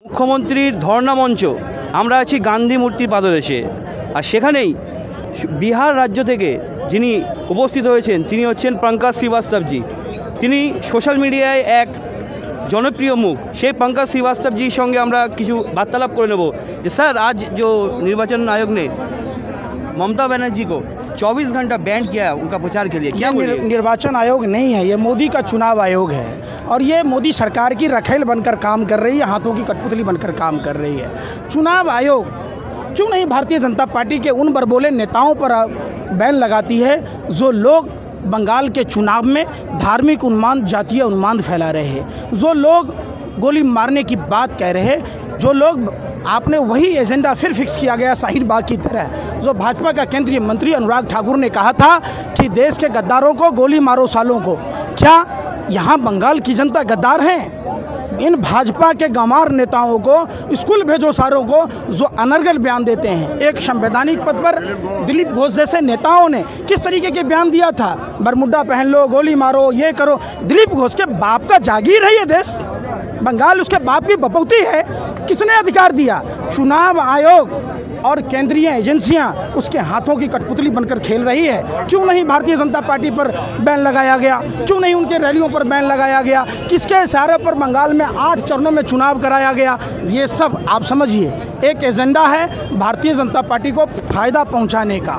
মুখ্যমন্ত্রীর ধর্ণা মঞ্চ, আমরা আছি গান্ধী মূর্তির পাদদেশে। আর সেখানেই বিহার রাজ্য থেকে যিনি উপস্থিত হয়েছেন তিনি হচ্ছেন पंकज श्रीवास्तव जी। তিনি সোশ্যাল মিডিয়ায় এক জনপ্রিয় মুখ। সেই पंकज श्रीवास्तव जी সঙ্গে আমরা কিছু বার্তালাপ করে নেব যে স্যার, आज जो निर्वाचन आयोग ने ममता बनर्जी को 24 घंटा बैन किया है उनका प्रचार के लिए, क्या बोलिए? निर्वाचन आयोग नहीं है, ये मोदी का चुनाव आयोग है और ये मोदी सरकार की रखेल बनकर काम कर रही है, हाथों की कठपुतली बनकर काम कर रही है। चुनाव आयोग क्यों नहीं भारतीय जनता पार्टी के उन बरबोले नेताओं पर बैन लगाती है जो लोग बंगाल के चुनाव में धार्मिक उन्माद, जातीय उन्माद फैला रहे हैं, जो लोग गोली मारने की बात कह रहे हैं, जो लोग आपने वही एजेंडा फिर फिक्स किया गया शाहीन बाग की तरह। जो भाजपा का केंद्रीय मंत्री अनुराग ठाकुर ने कहा था कि देश के गद्दारों को गोली मारो सालों को, क्या यहाँ बंगाल की जनता गद्दार हैं? इन भाजपा के गंवार नेताओं को स्कूल भेजो सारों को, जो अनर्गल बयान देते हैं। एक संवैधानिक पद पर दिलीप घोष जैसे नेताओं ने किस तरीके के बयान दिया था, बरमुड्डा पहन लो, गोली मारो, ये करो। दिलीप घोष के बाप का जागीर है ये देश, बंगाल उसके बाप की बपौती है। किसने अधिकार दिया? चुनाव आयोग और केंद्रीय एजेंसियां उसके हाथों की कठपुतली बनकर खेल रही है। क्यों नहीं भारतीय जनता पार्टी पर बैन लगाया गया? क्यों नहीं उनके रैलियों पर बैन लगाया गया? किसके इशारे पर बंगाल में 8 चरणों में चुनाव कराया गया? ये सब आप समझिए एक एजेंडा है भारतीय जनता पार्टी को फायदा पहुंचाने का।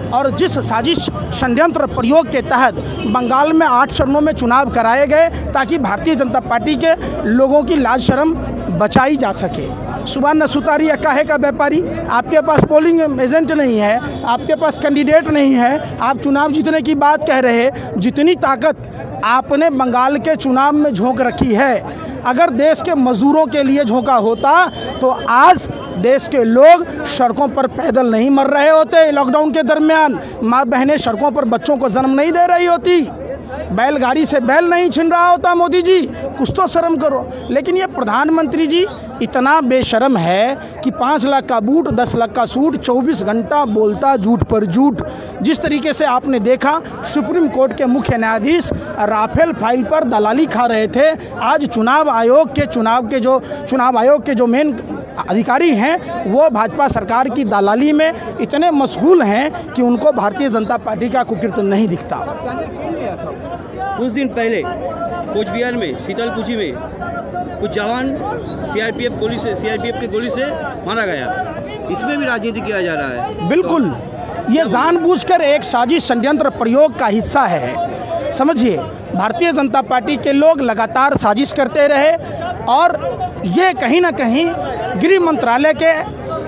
और जिस साजिश षड्यंत्र प्रयोग के तहत बंगाल में 8 चरणों में चुनाव कराए गए ताकि भारतीय जनता पार्टी के लोगों की लाज शर्म बचाई जा सके। सुबह सुतारी या काहे का व्यापारी? आपके पास पोलिंग एजेंट नहीं है, आपके पास कैंडिडेट नहीं है, आप चुनाव जीतने की बात कह रहे हैं। जितनी ताकत आपने बंगाल के चुनाव में झोंक रखी है, अगर देश के मजदूरों के लिए झोंका होता तो आज देश के लोग सड़कों पर पैदल नहीं मर रहे होते। लॉकडाउन के दरमियान माँ बहनें सड़कों पर बच्चों को जन्म नहीं दे रही होती, बैलगाड़ी से बैल नहीं छिन रहा होता। मोदी जी कुछ तो शर्म करो। लेकिन ये प्रधानमंत्री जी इतना बेशर्म है कि 5 लाख का बूट, 10 लाख का सूट, 24 घंटा बोलता झूठ पर झूठ। जिस तरीके से आपने देखा सुप्रीम कोर्ट के मुख्य न्यायाधीश राफेल फाइल पर दलाली खा रहे थे, आज चुनाव आयोग के जो मेन अधिकारी हैं वो भाजपा सरकार की दलाली में इतने मशगूल हैं कि उनको भारतीय जनता पार्टी का कुकीर्त नहीं दिखता। कुछ दिन पहले कोचबिहार में शीतलकुची में कुछ जवान सीआरपीएफ की गोली से मारा गया, इसमें भी राजनीति किया जा रहा है। बिल्कुल, ये जानबूझकर एक साजिश षड्यंत्र प्रयोग का हिस्सा है। समझिए, भारतीय जनता पार्टी के लोग लगातार साजिश करते रहे और ये कहीं ना कहीं गृह मंत्रालय के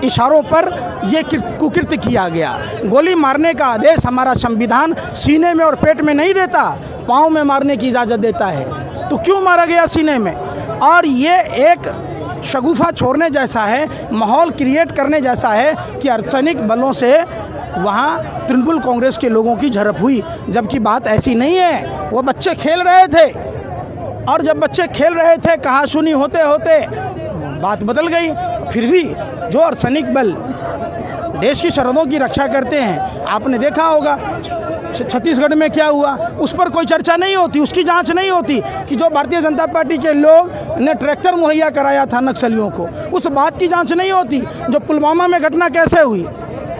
इशारों पर ये कुकृत्य किया गया। गोली मारने का आदेश हमारा संविधान सीने में और पेट में नहीं देता, पाँव में मारने की इजाज़त देता है। तो क्यों मारा गया सीने में? और ये एक शगुफा छोड़ने जैसा है, माहौल क्रिएट करने जैसा है कि अर्धसैनिक बलों से वहाँ तृणमूल कांग्रेस के लोगों की झड़प हुई, जबकि बात ऐसी नहीं है। वो बच्चे खेल रहे थे और जब बच्चे खेल रहे थे कहासुनी होते होते बात बदल गई। फिर भी जो अर्धसैनिक बल देश की सरहदों की रक्षा करते हैं, आपने देखा होगा छत्तीसगढ़ में क्या हुआ, उस पर कोई चर्चा नहीं होती, उसकी जांच नहीं होती कि जो भारतीय जनता पार्टी के लोग ने ट्रैक्टर मुहैया कराया था नक्सलियों को, उस बात की जांच नहीं होती। जो पुलवामा में घटना कैसे हुई,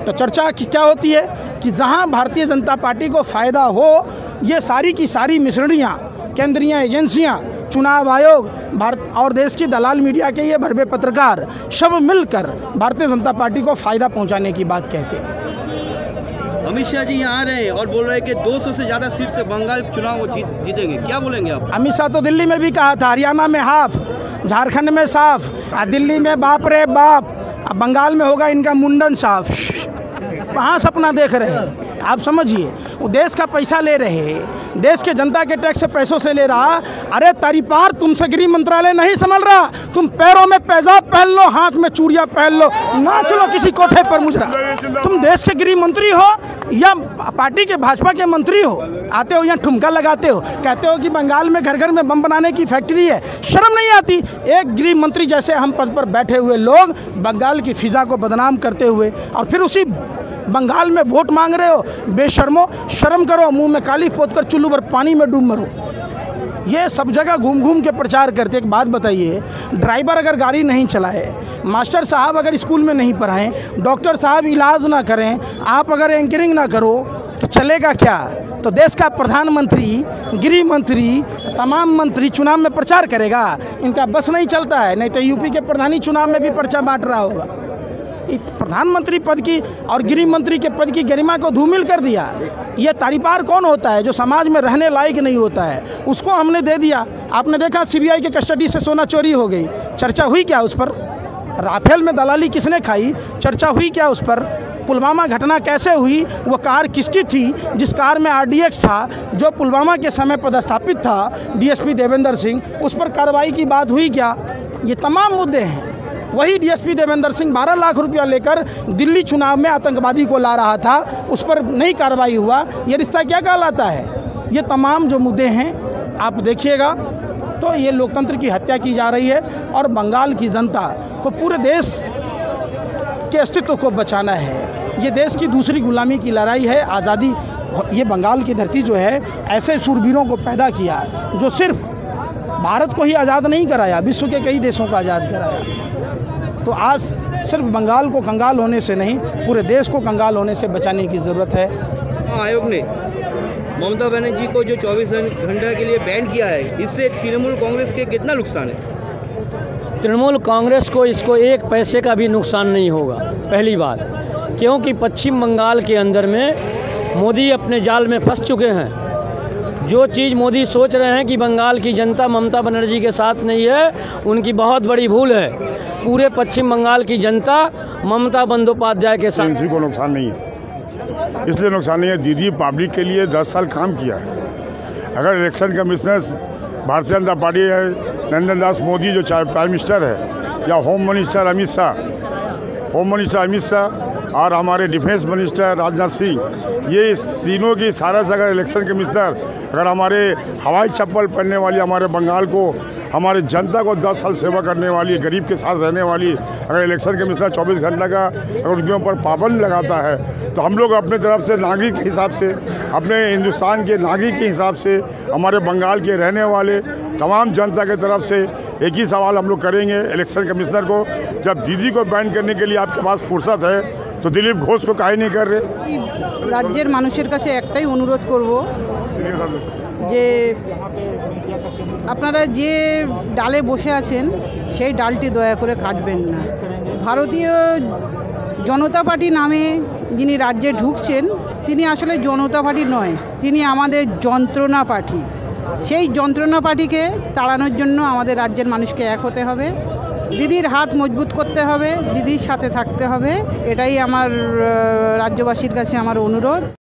तो चर्चा की क्या होती है कि जहां भारतीय जनता पार्टी को फ़ायदा हो, ये सारी की सारी मिसरणियाँ, केंद्रीय एजेंसियाँ, चुनाव आयोग, भारत और देश की दलाल मीडिया के ये भरवे पत्रकार सब मिलकर भारतीय जनता पार्टी को फ़ायदा पहुंचाने की बात कहते हैं। अमित शाह जी यहाँ आ रहे हैं और बोल रहे हैं कि 200 से ज़्यादा सीट से बंगाल चुनाव जीतेंगे, क्या बोलेंगे आप? अमित शाह तो दिल्ली में भी कहा था, हरियाणा में हाफ, झारखंड में साफ, दिल्ली में बाप रे बाप, बंगाल में होगा इनका मुंडन साफ। कहाँ सपना देख रहे हैं आप? समझिए, वो देश का पैसा ले रहे, देश के जनता के टैक्स से पैसों से ले रहा। अरे तरीपार, तुमसे गृह मंत्रालय नहीं संभल रहा। तुम पैरों में पैजाब पहन लो, हाथ में चूड़ियाँ पहन लो, नाच लो किसी कोठे पर मुजरा। तुम देश के गृह मंत्री हो या पार्टी के भाजपा के मंत्री हो, आते हो यहाँ ठुमका लगाते हो, कहते हो कि बंगाल में घर घर में बम बनाने की फैक्ट्री है। शर्म नहीं आती? एक गृह मंत्री जैसे हम पद पर बैठे हुए लोग बंगाल की फिजा को बदनाम करते हुए और फिर उसी बंगाल में वोट मांग रहे हो। बेशर्मो, शर्म करो, मुंह में काली पोत कर चुल्लू पर पानी में डूब मरो। ये सब जगह घूम घूम के प्रचार करते। एक बात बताइए, ड्राइवर अगर गाड़ी नहीं चलाए, मास्टर साहब अगर स्कूल में नहीं पढ़ाएं, डॉक्टर साहब इलाज ना करें, आप अगर एंकरिंग ना करो तो चलेगा क्या? तो देश का प्रधानमंत्री, गृह मंत्री, तमाम मंत्री चुनाव में प्रचार करेगा? इनका बस नहीं चलता है। नहीं तो यूपी के प्रधानी चुनाव में भी पर्चा बांट रहा होगा। प्रधानमंत्री पद की और गृह मंत्री के पद की गरिमा को धूमिल कर दिया। ये तारीपार कौन होता है? जो समाज में रहने लायक नहीं होता है, उसको हमने दे दिया। आपने देखा सीबीआई के कस्टडी से सोना चोरी हो गई, चर्चा हुई क्या उस पर? राफेल में दलाली किसने खाई, चर्चा हुई क्या उस पर? पुलवामा घटना कैसे हुई, वो कार किसकी थी जिस कार में RDX था, जो पुलवामा के समय पदस्थापित था DSP देवेंद्र सिंह, उस पर कार्रवाई की बात हुई क्या? ये तमाम मुद्दे हैं। वही DSP देवेंद्र सिंह 12 लाख रुपया लेकर दिल्ली चुनाव में आतंकवादी को ला रहा था, उस पर नहीं कार्रवाई हुआ। ये रिश्ता क्या कहलाता है? ये तमाम जो मुद्दे हैं आप देखिएगा तो ये लोकतंत्र की हत्या की जा रही है और बंगाल की जनता को पूरे देश के अस्तित्व को बचाना है। ये देश की दूसरी गुलामी की लड़ाई है, आज़ादी। ये बंगाल की धरती जो है ऐसे शूरवीरों को पैदा किया जो सिर्फ भारत को ही आज़ाद नहीं कराया, विश्व के कई देशों को आज़ाद कराया। तो आज सिर्फ बंगाल को कंगाल होने से नहीं, पूरे देश को कंगाल होने से बचाने की ज़रूरत है। आयोग ने ममता बनर्जी को जो 24 घंटे के लिए बैन किया है, इससे तृणमूल कांग्रेस के कितना नुकसान है? तृणमूल कांग्रेस को इसको एक पैसे का भी नुकसान नहीं होगा, पहली बात, क्योंकि पश्चिम बंगाल के अंदर में मोदी अपने जाल में फंस चुके हैं। जो चीज़ मोदी सोच रहे हैं कि बंगाल की जनता ममता बनर्जी के साथ नहीं है, उनकी बहुत बड़ी भूल है। पूरे पश्चिम बंगाल की जनता ममता बंदोपाध्याय के साथ। किसी को नुकसान नहीं है, इसलिए नुकसान नहीं है, दीदी पब्लिक के लिए 10 साल काम किया है। अगर election commissioner Bharatiya Janata party है, नरेंद्र दास मोदी जो प्राइम मिनिस्टर है, या होम मिनिस्टर अमित शाह और हमारे डिफेंस मिनिस्टर राजनाथ सिंह, ये इस तीनों की सारा से अगर इलेक्शन कमिश्नर अगर हमारे हवाई चप्पल पहनने वाली हमारे बंगाल को, हमारे जनता को 10 साल सेवा करने वाली, गरीब के साथ रहने वाली अगर इलेक्शन कमिश्नर 24 घंटे का अगर उनके ऊपर पाबंद लगाता है, तो हम लोग अपने तरफ से नागरिक के हिसाब से, अपने हिंदुस्तान के नागरिक के हिसाब से, हमारे बंगाल के रहने वाले तमाम जनता की तरफ से एक ही सवाल हम लोग करेंगे इलेक्शन कमिश्नर को, जब दीदी को बैन करने के लिए आपके पास फुर्सत है तो दिलीप घोष को काहे नहीं कर रहे? राज्येर मानुषेर काछे एकटाई अनुरोध करब जे आपनारा जे डाले बसे आछेन सेई डालटी दया करे काटबेन ना। भारतीय जनता पार्टी नामे जिनि राज्ये ढुकছেন তিনি আসলে জনতা পার্টি নয়, তিনি আমাদের যন্ত্রণা পার্টি। সেই যন্ত্রণা পার্টিকে তাড়ানোর জন্য আমাদের রাজ্যের মানুষকে এক হতে হবে, দিদির হাত মজবুত করতে হবে, দিদির সাথে থাকতে হবে। এটাই আমার রাজ্যবাসীর কাছে আমার অনুরোধ।